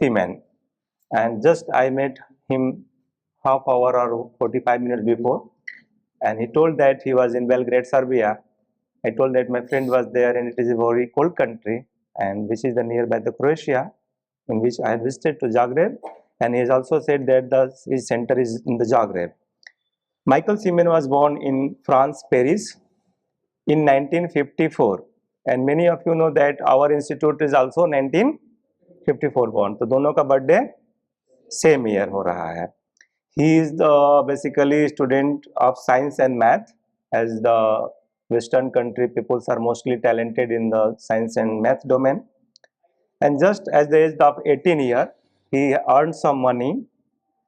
Seaman, and just I met him half hour or 45 minutes before, and he told that he was in Belgrade, Serbia. I told that my friend was there and it is a very cold country, and which is the nearby the Croatia, in which I visited to Zagreb, and he has also said that his center is in the Zagreb. Michael Seaman was born in France, Paris in 1954, and many of you know that our institute is also 1954 born. तो दोनों का birthday same year हो रहा है. He is the basically student of science and math, as the Western country peoples are mostly talented in the science and math domain. And just at the age of 18 year, he earned some money,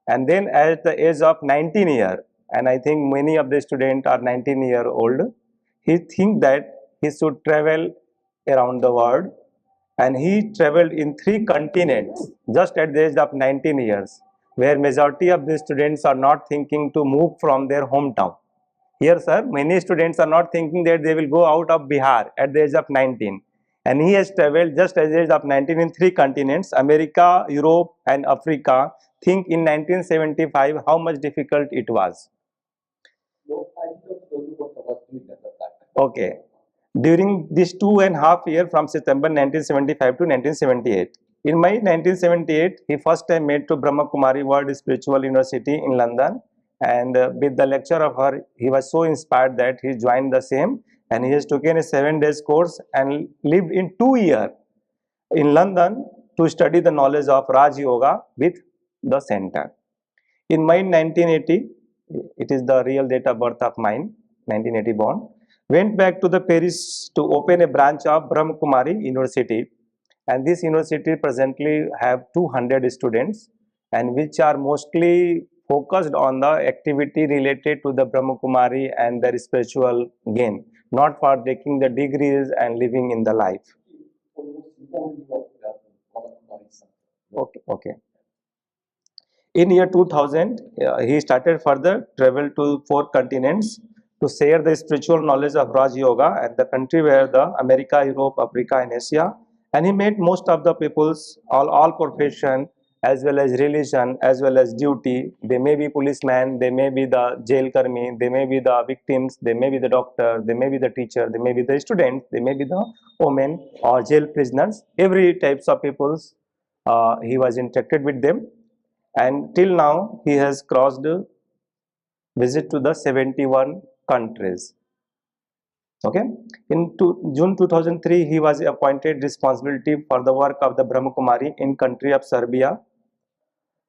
and then at the age of 19 year, and I think many of the students are 19-year-old, he think that he should travel around the world, and he traveled in 3 continents just at the age of 19 years, where majority of the students are not thinking to move from their hometown. Here, sir, many students are not thinking that they will go out of Bihar at the age of 19. And he has traveled just at the age of 19 in 3 continents, America, Europe and Africa. Think in 1975 how much difficult it was. Okay. During this 2.5 years from September 1975 to 1978. In May 1978, he first time made to Brahma Kumari World Spiritual University in London, and with the lecture of her, he was so inspired that he joined the same, and he has taken a 7-day course and lived in 2 years in London to study the knowledge of Raj Yoga with the center. In May 1980, it is the real date of birth of mine, 1980 born, went back to the Paris to open a branch of Brahma Kumari University, and this university presently have 200 students, and which are mostly focused on the activity related to the Brahma Kumari and their spiritual gain, not for taking the degrees and living in the life. Okay. In year 2000, he started further travel to 4 continents to share the spiritual knowledge of Raj Yoga, and the country where the America, Europe, Africa and Asia, and he met most of the peoples, all profession, as well as religion, as well as duty. They may be policemen, they may be the jail karmi, they may be the victims, they may be the doctor, they may be the teacher, they may be the students, they may be the women or jail prisoners. Every types of peoples he was interacted with them, and till now he has crossed visit to the 71 countries. Okay. In June 2003, he was appointed responsibility for the work of the Brahma Kumari in country of Serbia.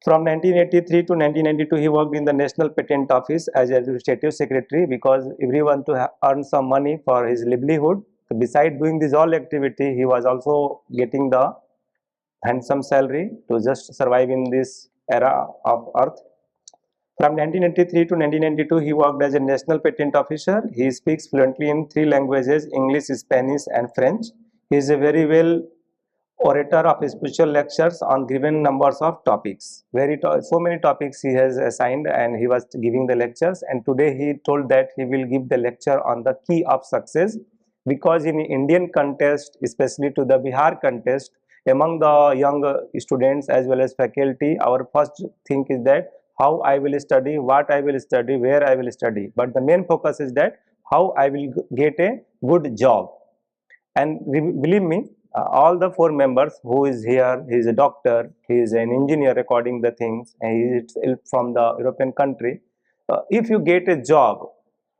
From 1983 to 1992, he worked in the National Patent Office as administrative secretary, because everyone to earn some money for his livelihood. So besides doing this all activity, he was also getting the handsome salary to just survive in this era of earth. From 1983 to 1992, he worked as a national patent officer. He speaks fluently in 3 languages, English, Spanish and French. He is a very well orator of spiritual lectures on given numbers of topics. So many topics he has assigned, and he was giving the lectures, and today he told that he will give the lecture on the key of success, because in Indian context, especially to the Bihar context, among the young students as well as faculty, our first thing is that how I will study, what I will study, where I will study, but the main focus is that how I will get a good job. And believe me, all the 4 members who is here, he is a doctor, he is an engineer recording the things, and he is from the European country. If you get a job,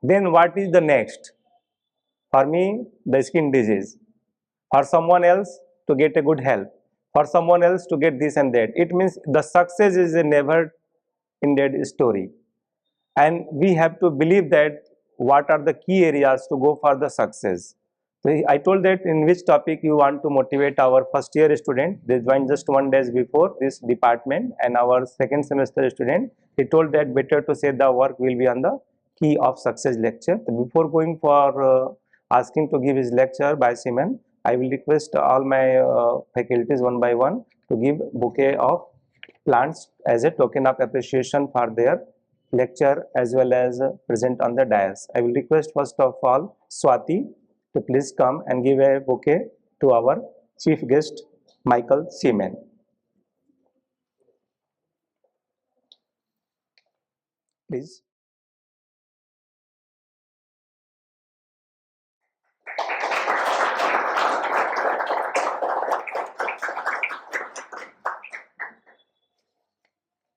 then what is the next? For me, the skin disease. For someone else, to get a good health. For someone else, to get this and that. It means the success is a never ended story, and we have to believe that what are the key areas to go for the success. So I told that in which topic you want to motivate our first year student. They joined just 1 day before this department, and our second semester student, he told that better to say the work will be on the key of success lecture. So before going for asking to give his lecture by Simon, I will request all my faculties one by one to give bouquet of plants as a token of appreciation for their lecture as well as present on the dais. I will request first of all Swati to please come and give a bouquet to our chief guest Michael Seaman. please.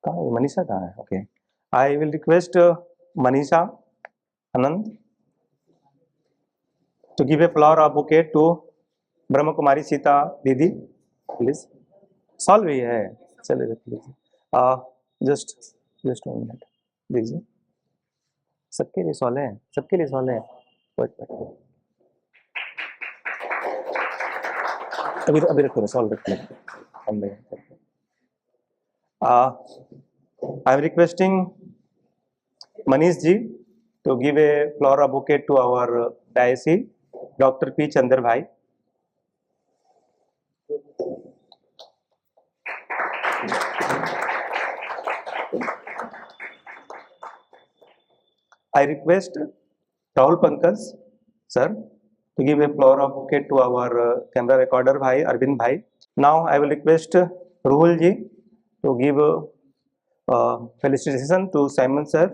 कहाँ है मनीषा? कहाँ है? Okay. I will request Manisha Anand to give a flower or bouquet to Brahma Kumari Sita दीदी, please. Solve ही है, चले रख लीजिए. Just just 1 minute दीजिए. सबके लिए सॉल्व है, सबके लिए सॉल्व है. अभी अभी रखो, सॉल्व रख लो. I am requesting Manish ji to give a flower bouquet to our diocese, Dr. P. Chandra Bhai. I request Rahul Pankaj sir to give a flower bouquet to our camera recorder Bhai Arvind Bhai. Now I will request Ruhul ji to give felicitation to Simon sir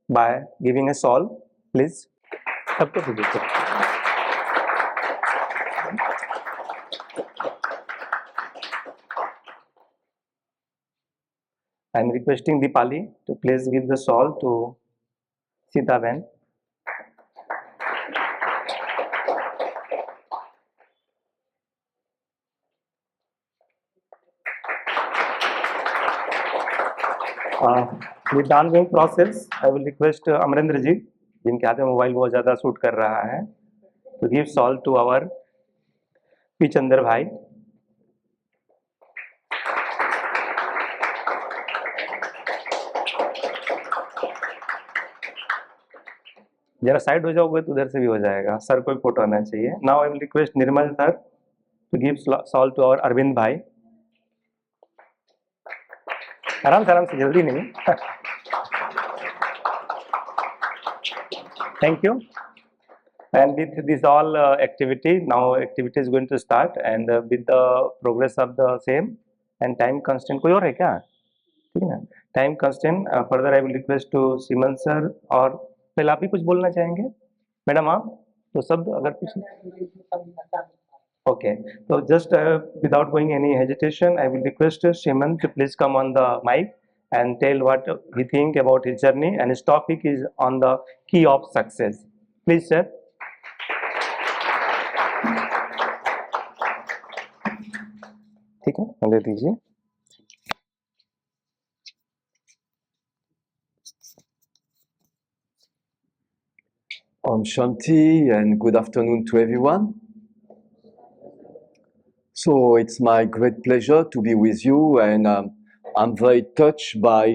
by giving a shawl, please. सबको तो दीजिए. I am requesting Deepali to please give the shawl to Sita Ben. With the ongoing process, I will request Amrendra ji, जिनके हाथ में mobile बहुत ज़्यादा shoot कर रहा है, to give shawl to our P. Chandra Bhai. जरा side हो जाओगे तो उधर से भी हो जाएगा. सर को भी फोटो आना चाहिए. Now I will request Nirmal sir to give shawl to our Arvind Bhai. आराम से जल्दी नहीं. Thank you. And with this all activity, now activity is going to start, and with the progress of the same and time constraint. कोई और है क्या? ठीक है ना? Time constraint. Further, I will request to Siman sir, और पहले आप ही कुछ बोलना चाहेंगे? मैडम आप तो शब्द अगर कुछ. Okay, so just without going any hesitation, I will request Simon to please come on the mic and tell what he think about his journey, and his topic is on the key of success. Please, sir. ठीक है, दे दीजिए. Om Shanti and good afternoon to everyone. So it's my great pleasure to be with you, and I'm very touched by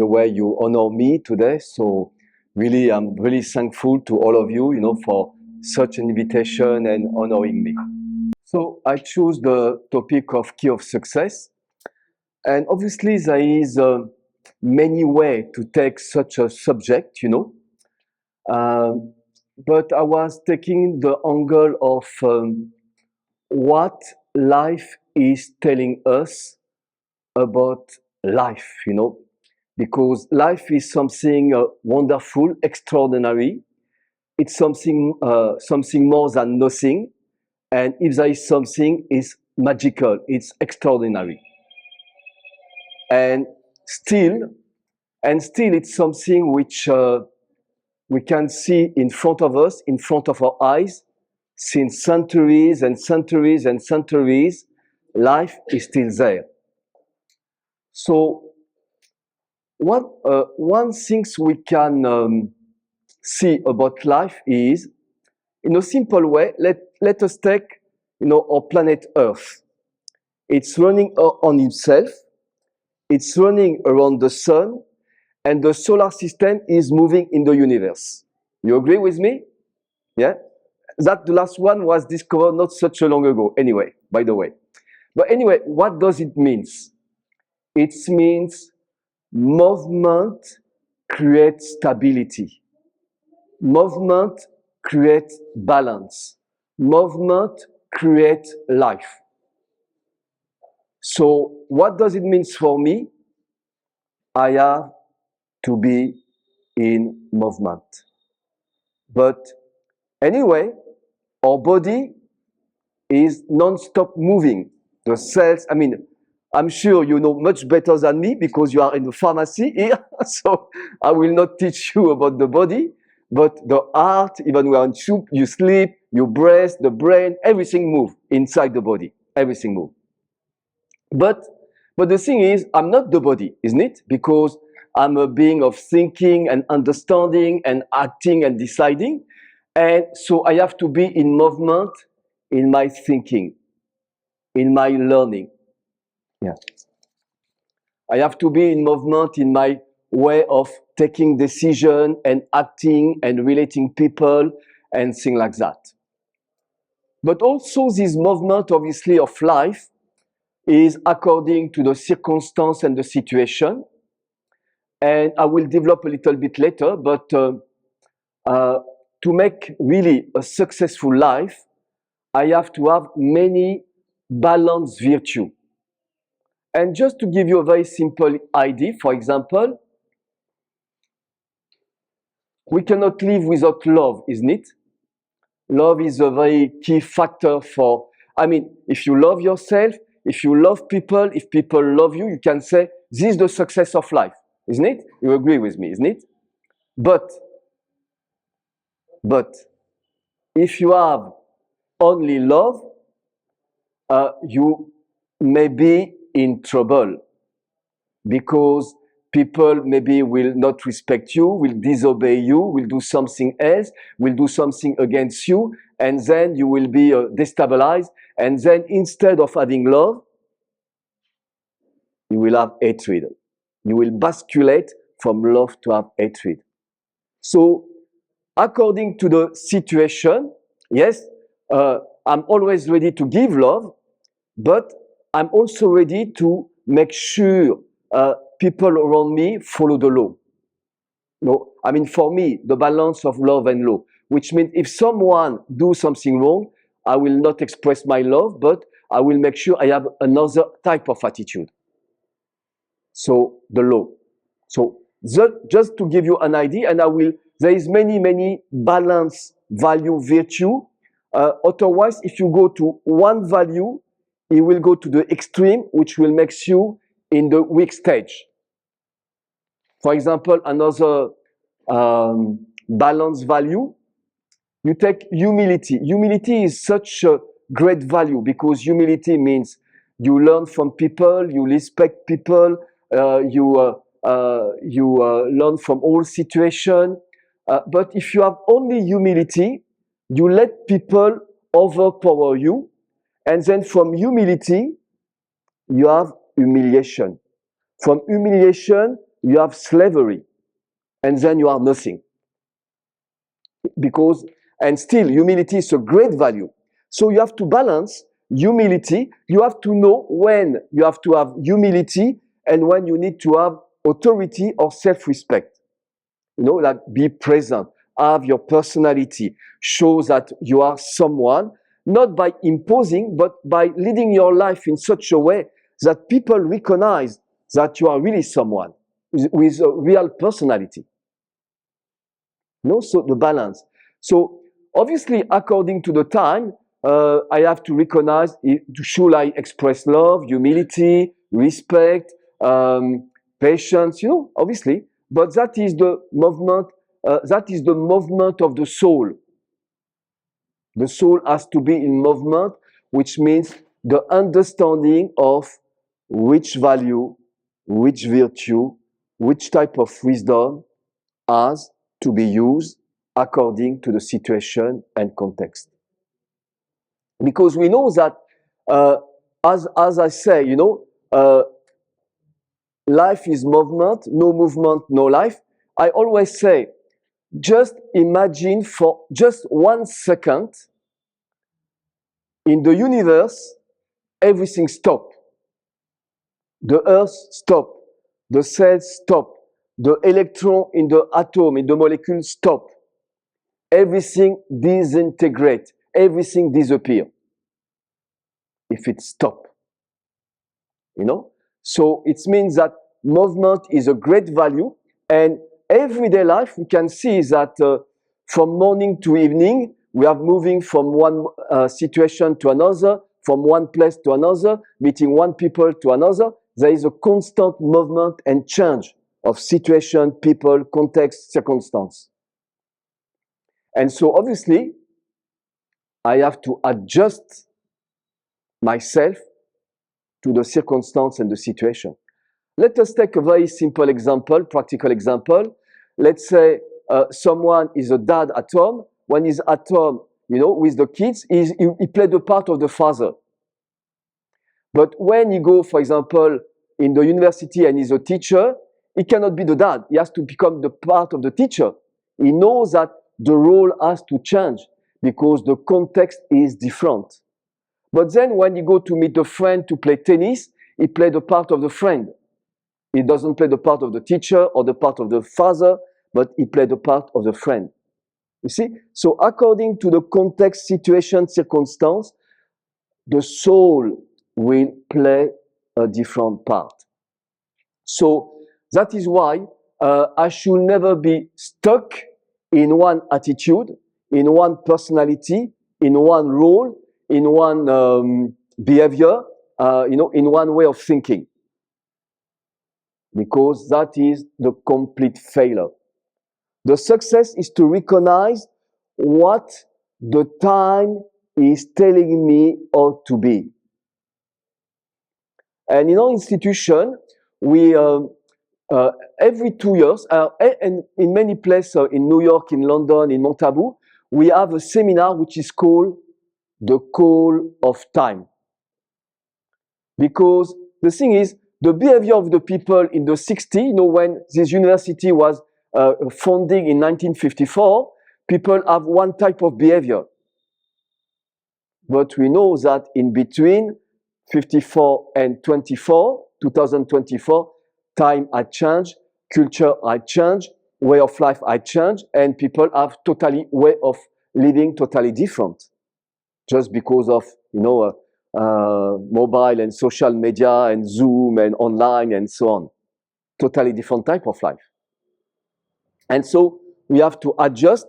the way you honor me today. So really, I'm really thankful to all of you, for such an invitation and honoring me. So I choose the topic of key of success, and obviously there is many ways to take such a subject, but I was taking the angle of what life is telling us about life, because life is something wonderful, extraordinary. It's something more than nothing, and if there is something, it's magical, it's extraordinary. And still it's something which we can see in front of us, in front of our eyes, since centuries and centuries and centuries. Life is still there. So one thing we can see about life is, in a simple way, let us take our planet Earth. It's running on itself, it's running around the sun, and the solar system is moving in the universe. You agree with me? Yeah? That the last one was discovered not such a long ago, anyway, by the way. But anyway, what does it mean? It means movement creates stability. Movement creates balance. Movement creates life. So what does it mean for me? I have to be in movement. But anyway, our body is non-stop moving. The cells, I mean, I'm sure you know much better than me because you are in the pharmacy here, so I will not teach you about the body, but the heart, even when you sleep, you breathe, the brain, everything moves inside the body, everything moves. But the thing is, I'm not the body, isn't it? Because I'm a being of thinking and understanding and acting and deciding. And so I have to be in movement in my thinking, in my learning. Yeah. I have to be in movement in my way of taking decision and acting and relating people and things like that. But also this movement, obviously, of life is according to the circumstance and the situation. And I will develop a little bit later, but to make really a successful life, I have to have many balanced virtues. And just to give you a very simple idea, for example, we cannot live without love, isn't it? Love is a very key factor for, I mean, if you love yourself, if you love people, if people love you, you can say, this is the success of life, isn't it? You agree with me, isn't it? But if you have only love, you may be in trouble because people maybe will not respect you, will disobey you, will do something else, will do something against you, and then you will be destabilized. And then instead of having love, you will have hatred. You will basculate from love to have hatred. So, according to the situation, yes, I'm always ready to give love, but I'm also ready to make sure people around me follow the law. No, I mean, for me, the balance of love and law, which means if someone do something wrong, I will not express my love, but I will make sure I have another type of attitude. So the law. So just to give you an idea, and there is many balance value virtue. Otherwise, if you go to one value, it will go to the extreme, which will make you in the weak stage. For example, another balance value, you take humility. Humility is such a great value because humility means you learn from people, you respect people, you learn from all situations. But if you have only humility, you let people overpower you, and then from humility, you have humiliation. From humiliation, you have slavery, and then you are nothing. Because, and still, humility is a great value. So you have to balance humility. You have to know when you have to have humility and when you need to have authority or self-respect. You know, like be present, have your personality, show that you are someone, not by imposing, but by leading your life in such a way that people recognize that you are really someone with a real personality. No, so the balance. So obviously, according to the time, I have to recognize, should I express love, humility, respect, patience, you know, obviously. But that is the movement, of the soul. The soul has to be in movement, which means the understanding of which value, which virtue, which type of wisdom has to be used according to the situation and context. Because we know that, as I say, you know, life is movement, no life. I always say, just imagine for just 1 second, in the universe, everything stops. The earth stops, the cells stop, the electron in the atom, in the molecule stop. Everything disintegrates, everything disappears if it stops. You know? So it means that movement is a great value, and everyday life, we can see that from morning to evening, we are moving from one situation to another, from one place to another, meeting one people to another. There is a constant movement and change of situation, people, context, circumstance. And so obviously, I have to adjust myself to the circumstance and the situation. Let us take a very simple example, practical example. Let's say someone is a dad at home. When he's at home, with the kids, he plays the part of the father. But when he go, for example, in the university and he's a teacher, he cannot be the dad. He has to become the part of the teacher. He knows that the role has to change because the context is different. But then when he go to meet a friend to play tennis, he plays the part of the friend. He doesn't play the part of the teacher or the part of the father, but he plays the part of the friend. You see? So according to the context, situation, circumstance, the soul will play a different part. So that is why I should never be stuck in one attitude, in one personality, in one role, in one behavior, in one way of thinking. Because that is the complete failure. The success is to recognize what the time is telling me ought to be. And in our institution, we every 2 years, and in many places in New York, in London, in Montagu, we have a seminar which is called the Call of Time. Because the thing is, the behavior of the people in the 60s, when this university was founded in 1954, people have one type of behavior. But we know that in between 54 and 2024, time had changed, culture had changed, way of life had changed, and people have totally way of living totally different. Just because of, mobile and social media and Zoom and online and so on. Totally different type of life. And so we have to adjust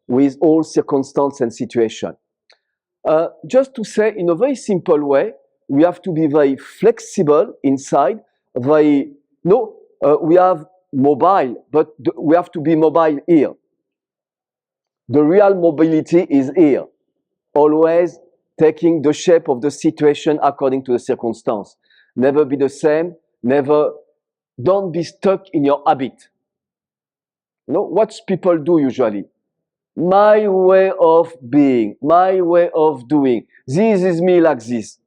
with all circumstance and situation. Just to say in a very simple way, we have to be very flexible inside, we have mobile, but we have to be mobile here. The real mobility is here. Always taking the shape of the situation according to the circumstance. Never be the same, don't be stuck in your habit. What people do usually? My way of being, my way of doing. This is me like this.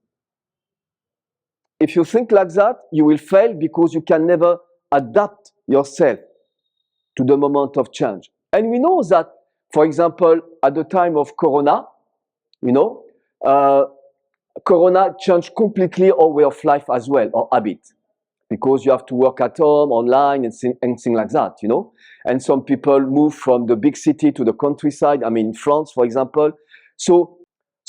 If you think like that, you will fail because you can never adapt yourself to the moment of change. And we know that, for example, at the time of Corona, Corona changed completely our way of life as well, our habit. Because you have to work at home, online, and things like that, And some people move from the big city to the countryside, in France, for example. So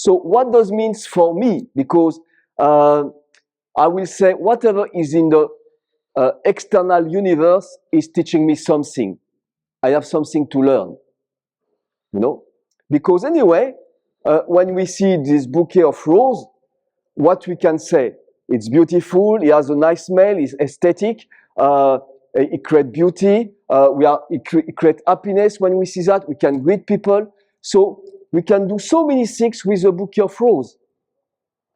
what does it mean for me? Because I will say whatever is in the external universe is teaching me something. I have something to learn, Because anyway, when we see this bouquet of roses, what we can say? It's beautiful, it has a nice smell, it's aesthetic, it creates beauty, it creates happiness when we see that, we can greet people. So we can do so many things with a bouquet of roses.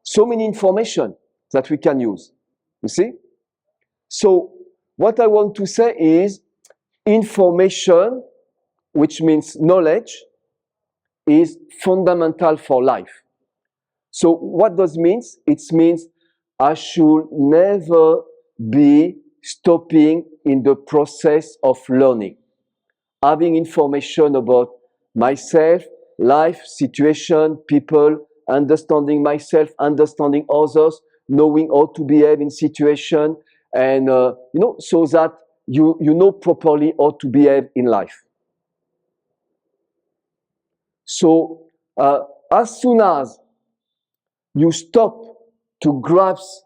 So many information that we can use, you see? So what I want to say is information, which means knowledge, is fundamental for life. So what does it mean? It means I should never be stopping in the process of learning. Having information about myself, life, situation, people, understanding myself, understanding others, knowing how to behave in situation, and so that you know properly how to behave in life. So as soon as you stop to grasp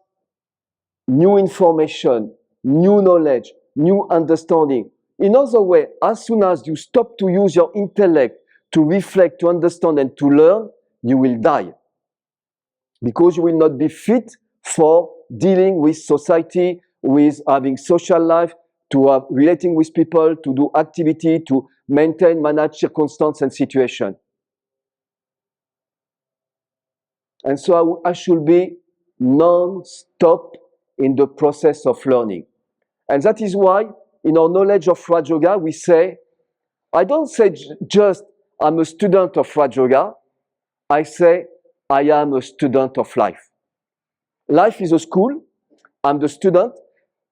new information, new knowledge, new understanding In other way, as soon as you stop to use your intellect to reflect, to understand, and to learn, you will die. Because you will not be fit for dealing with society, with having social life, to have relating with people, to do activity, to maintain, manage circumstance and situation. And so I should be non-stop in the process of learning. And that is why in our knowledge of Raj Yoga, we say, I don't say just I'm a student of Raj Yoga, I say I am a student of life. Life is a school, I'm the student.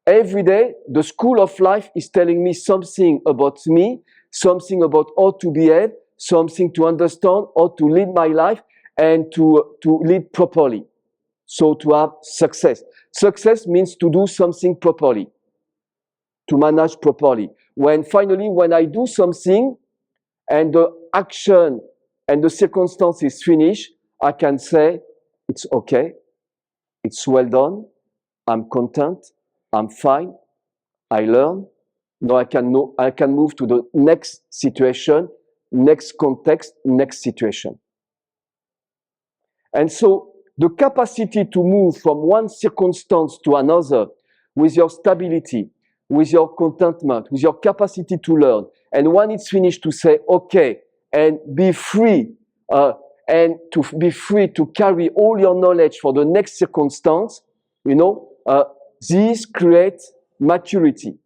Every day, the school of life is telling me something about me, something about how to behave, something to understand, how to lead my life, and to lead properly. So to have success. Success means to do something properly, to manage properly. When I do something and the action and the circumstance is finished, I can say, it's okay, it's well done, I'm content, I'm fine, I learn. Now I can move to the next situation, next context, next situation. And so the capacity to move from one circumstance to another with your stability, with your contentment, with your capacity to learn, and when it's finished to say, okay, and be free, to carry all your knowledge for the next circumstance, this creates maturity.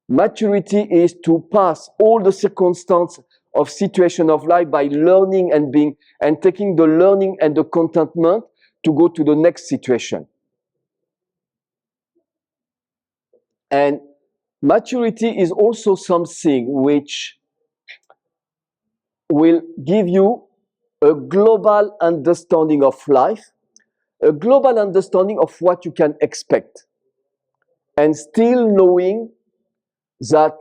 Maturity is to pass all the circumstances of situation of life by learning and taking the learning and the contentment to go to the next situation. And maturity is also something which will give you a global understanding of life, a global understanding of what you can expect, and still knowing that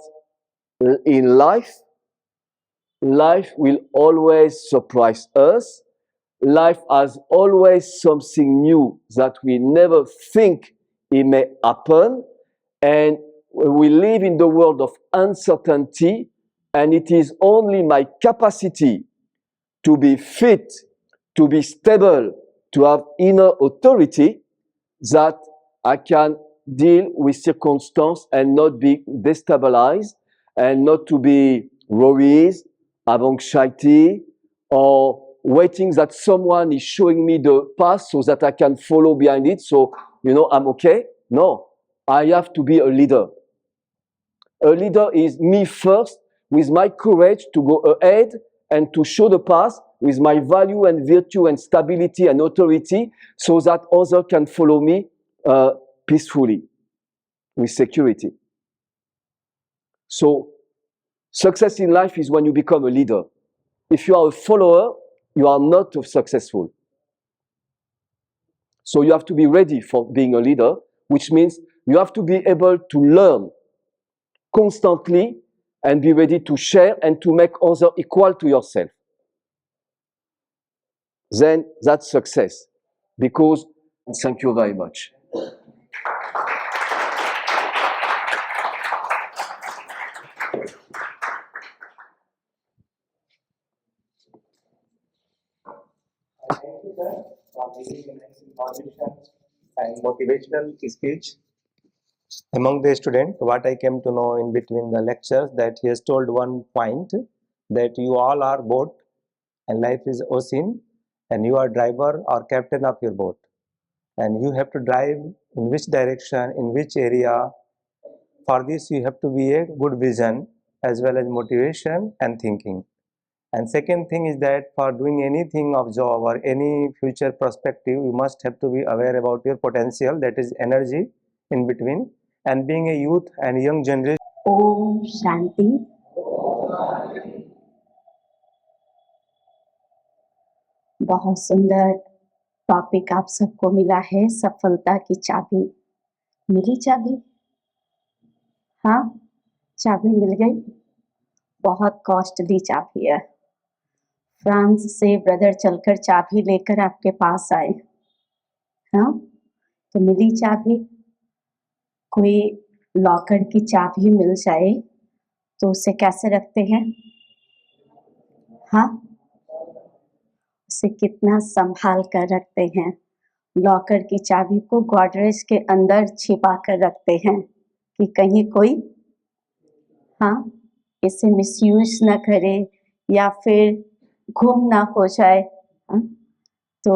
in life will always surprise us. Life has always something new that we never think it may happen. And we live in the world of uncertainty, and it is only my capacity to be fit, to be stable, to have inner authority that I can deal with circumstance and not be destabilized and not to be worried, have anxiety, or waiting that someone is showing me the path so that I can follow behind it. So, I'm okay. No, I have to be a leader. A leader is me first, with my courage to go ahead and to show the path with my value and virtue and stability and authority so that others can follow me peacefully, with security. So, success in life is when you become a leader. If you are a follower, you are not successful. So you have to be ready for being a leader, which means you have to be able to learn constantly and be ready to share and to make others equal to yourself. Then that's success. Because, thank you very much. Thank you, sir, for giving a nice information and motivational speech. Among the students, what I came to know in between the lectures, that he has told one point, that you all are boat and life is ocean, and you are driver or captain of your boat, and you have to drive in which direction, in which area. For this you have to be a good vision as well as motivation and thinking. And second thing is that for doing anything of job or any future perspective, you must have to be aware about your potential, that is energy in between. And being a youth and young generation, Om Shanti. बहुत सुंदर topic आप सबको मिला है, सफलता की चाबी। मिली चाबी? हाँ, चाबी मिल गई। बहुत कॉस्टली चाबी है। फ्रांस से ब्रदर चलकर चाबी लेकर आपके पास आए। हाँ, तो मिली चाबी। कोई लॉकर की चाबी मिल जाए तो उसे कैसे रखते हैं? हाँ, उसे कितना संभाल कर रखते हैं। लॉकर की चाबी को गोदरेज के अंदर छिपा कर रखते हैं कि कहीं कोई इसे मिसयूज ना करे या फिर गुम ना हो जाए। तो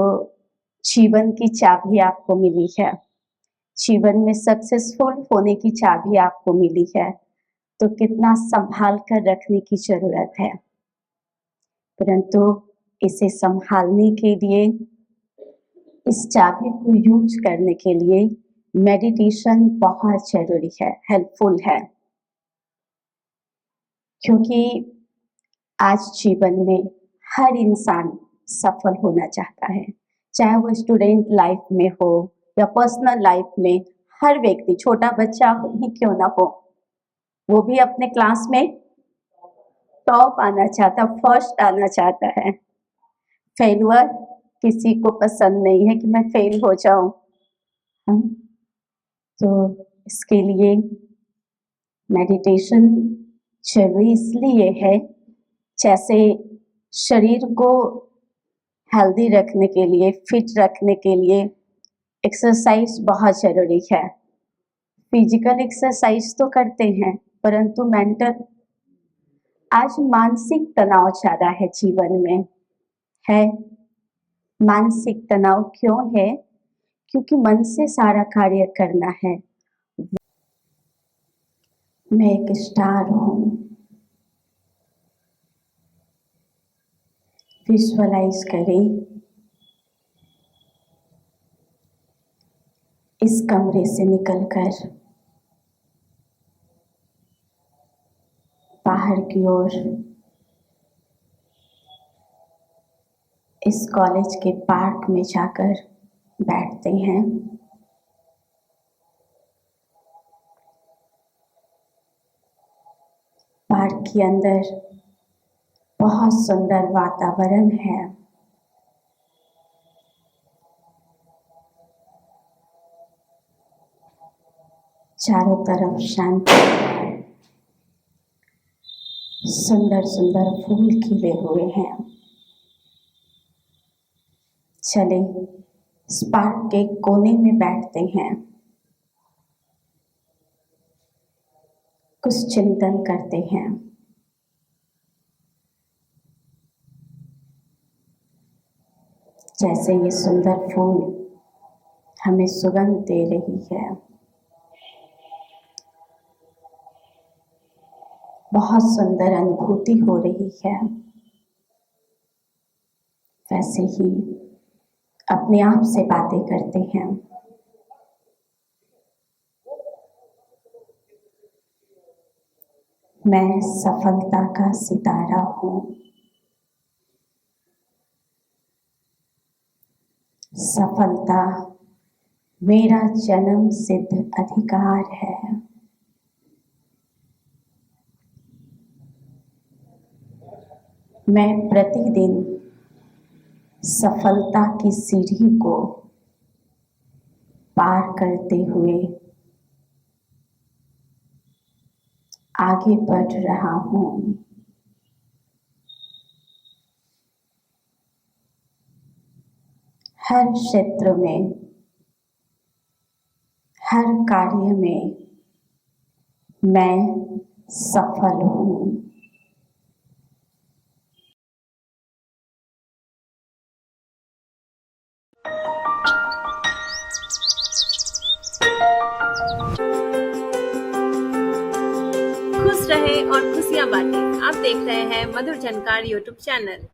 जीवन की चाबी आपको मिली है, जीवन में सक्सेसफुल होने की चाबी आपको मिली है, तो कितना संभाल कर रखने की जरूरत है। परंतु इसे संभालने के लिए, इस चाबी को यूज करने के लिए मेडिटेशन बहुत जरूरी है, हेल्पफुल है। क्योंकि आज जीवन में हर इंसान सफल होना चाहता है, चाहे वो स्टूडेंट लाइफ में हो या पर्सनल लाइफ में। हर व्यक्ति, छोटा बच्चा ही क्यों ना हो, वो भी अपने क्लास में टॉप आना चाहता, फर्स्ट आना चाहता है। फेलुअर किसी को पसंद नहीं है कि मैं फेल हो जाऊं। तो इसके लिए मेडिटेशन जरूरी इसलिए है, जैसे शरीर को हेल्दी रखने के लिए, फिट रखने के लिए एक्सरसाइज बहुत जरूरी है। फिजिकल एक्सरसाइज तो करते हैं, परंतु मेंटल, आज मानसिक तनाव ज्यादा है जीवन में है। मानसिक तनाव क्यों है? क्योंकि मन से सारा कार्य करना है। मैं एक स्टार हूँ, विजुअलाइज करें इस कमरे से निकलकर बाहर की ओर इस कॉलेज के पार्क में जाकर बैठते हैं। पार्क के अंदर बहुत सुंदर वातावरण है। चारों तरफ शांति है, सुंदर सुंदर फूल खिले हुए हैं। चले इस पार्क के कोने में बैठते हैं, कुछ चिंतन करते हैं। जैसे ये सुंदर फूल हमें सुगंध दे रही है, बहुत सुंदर अनुभूति हो रही है, वैसे ही अपने आप से बातें करते हैं। मैं सफलता का सितारा हूँ, सफलता मेरा जन्म सिद्ध अधिकार है। मैं प्रतिदिन सफलता की सीढ़ी को पार करते हुए आगे बढ़ रहा हूँ। हर क्षेत्र में, हर कार्य में मैं सफल हूँ। खुश रहे और खुशियां बांटे। आप देख रहे हैं मधुर झनकार यूट्यूब चैनल।